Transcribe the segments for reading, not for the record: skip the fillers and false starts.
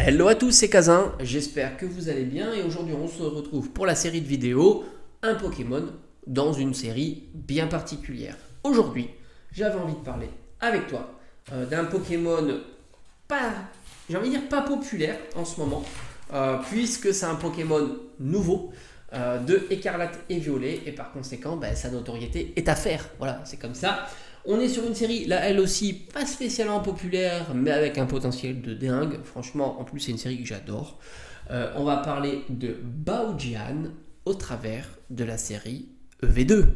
Hello à tous, c'est Kazin, j'espère que vous allez bien et aujourd'hui on se retrouve pour la série de vidéos un Pokémon dans une série bien particulière. Aujourd'hui, j'avais envie de parler avec toi d'un Pokémon j'ai envie de dire pas populaire en ce moment, puisque c'est un Pokémon nouveau de Écarlate et Violet et par conséquent sa notoriété est à faire. Voilà, c'est comme ça. On est sur une série, là elle aussi, pas spécialement populaire, mais avec un potentiel de dingue. Franchement, en plus c'est une série que j'adore. On va parler de Baojian au travers de la série EV2.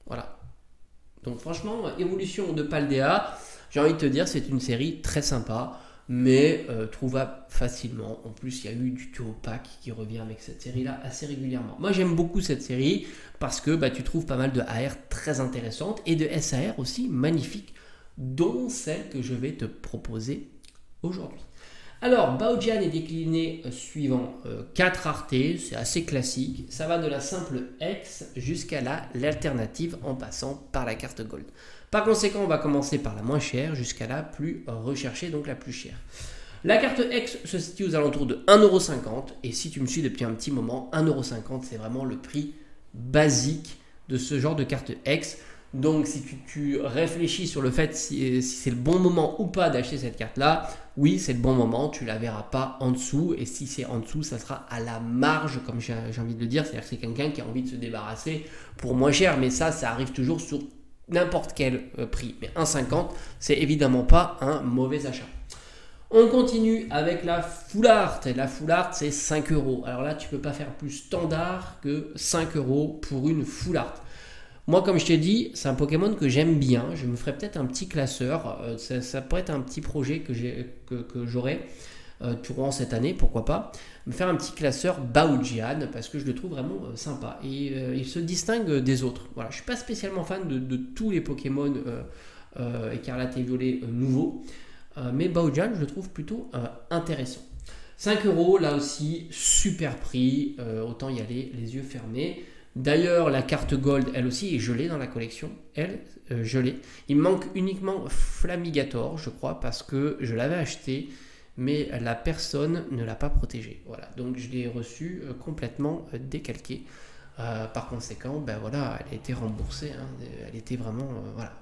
Voilà. Donc franchement, évolution de Paldea, j'ai envie de te dire, c'est une série très sympa, mais trouvable facilement. En plus, il y a eu du duo pack qui revient avec cette série-là assez régulièrement. Moi, j'aime beaucoup cette série parce que tu trouves pas mal de AR très intéressantes et de SAR aussi magnifiques, dont celle que je vais te proposer aujourd'hui. Alors, Baojian est décliné suivant 4 raretés, c'est assez classique. Ça va de la simple X jusqu'à l'alternative en passant par la carte Gold. Par conséquent, on va commencer par la moins chère jusqu'à la plus recherchée, donc la plus chère. La carte X se situe aux alentours de 1,50 € et si tu me suis depuis un petit moment, 1,50 € c'est vraiment le prix basique de ce genre de carte X. Donc si tu réfléchis sur le fait si c'est le bon moment ou pas d'acheter cette carte là, oui c'est le bon moment, tu la verras pas en dessous et si c'est en dessous ça sera à la marge comme j'ai envie de le dire, c'est-à-dire que c'est quelqu'un qui a envie de se débarrasser pour moins cher, mais ça arrive toujours sur n'importe quel prix, mais 1,50 c'est évidemment pas un mauvais achat. On continue avec la Full Art. Et la Full Art, c'est 5 €. Alors là, tu peux pas faire plus standard que 5 € pour une Full Art. Moi, comme je t'ai dit, c'est un Pokémon que j'aime bien. Je me ferai peut-être un petit classeur. Ça pourrait être un petit projet que j'aurai durant cette année, pourquoi pas. Me faire un petit classeur Baojian parce que je le trouve vraiment sympa. Et il se distingue des autres. Voilà, je ne suis pas spécialement fan de tous les Pokémon Écarlate et Violet nouveaux. Mais Baojian, je le trouve plutôt intéressant. 5 €, là aussi, super prix. Autant y aller les yeux fermés. D'ailleurs, la carte Gold, elle aussi, est gelée dans la collection. Elle, gelée. Il me manque uniquement Flamigator, je crois, parce que je l'avais acheté, mais la personne ne l'a pas protégé. Voilà, donc je l'ai reçu complètement décalqué. Par conséquent, voilà, elle a été remboursée. Hein, elle était vraiment, voilà,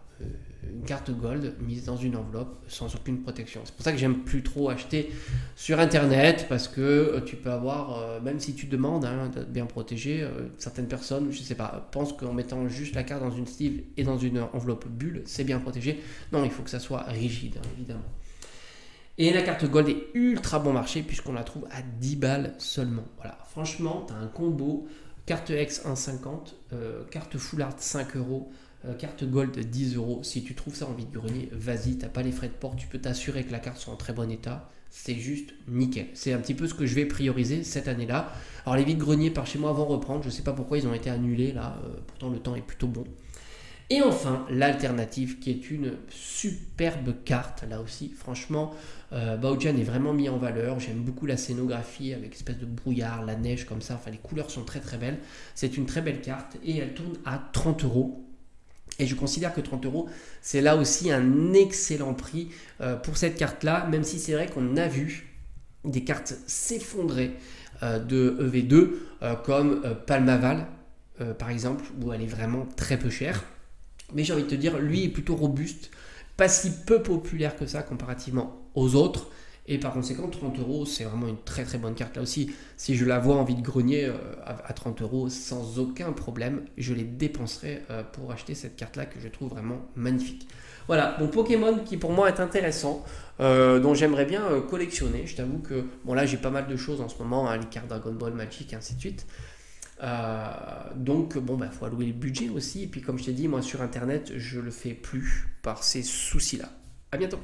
une carte Gold mise dans une enveloppe sans aucune protection. C'est pour ça que j'aime plus trop acheter sur internet parce que tu peux avoir, même si tu demandes d'être bien protégé, certaines personnes, je sais pas, pensent qu'en mettant juste la carte dans une sleeve et dans une enveloppe bulle, c'est bien protégé. Non, il faut que ça soit rigide, hein, évidemment. Et la carte Gold est ultra bon marché puisqu'on la trouve à 10 balles seulement. Voilà, franchement, tu as un combo carte X 1,50, carte Full Art 5 €. Carte Gold 10 €. Si tu trouves ça en vide-grenier, vas-y, t'as pas les frais de port, tu peux t'assurer que la carte soit en très bon état. C'est juste nickel. C'est un petit peu ce que je vais prioriser cette année-là. Alors les vides-greniers par chez moi vont reprendre. Je sais pas pourquoi ils ont été annulés là. Pourtant le temps est plutôt bon. Et enfin, l'alternative qui est une superbe carte. Là aussi, franchement, Baojian est vraiment mis en valeur. J'aime beaucoup la scénographie avec espèce de brouillard, la neige comme ça. Enfin, les couleurs sont très très belles. C'est une très belle carte et elle tourne à 30 €. Et je considère que 30 €, c'est là aussi un excellent prix pour cette carte-là, même si c'est vrai qu'on a vu des cartes s'effondrer de EV2, comme Palmaval, par exemple, où elle est vraiment très peu chère. Mais j'ai envie de te dire, lui est plutôt robuste, pas si peu populaire que ça comparativement aux autres. Et par conséquent, 30 €, c'est vraiment une très très bonne carte. Là aussi, si je la vois en vide-grenier à 30 € sans aucun problème, je les dépenserai pour acheter cette carte-là que je trouve vraiment magnifique. Voilà, donc Pokémon qui pour moi est intéressant, dont j'aimerais bien collectionner. Je t'avoue que, bon là j'ai pas mal de choses en ce moment, hein, les cartes Dragon Ball, Magic, ainsi de suite. Donc bon, faut allouer le budget aussi. Et puis comme je t'ai dit, moi sur Internet, je le fais plus par ces soucis-là. À bientôt.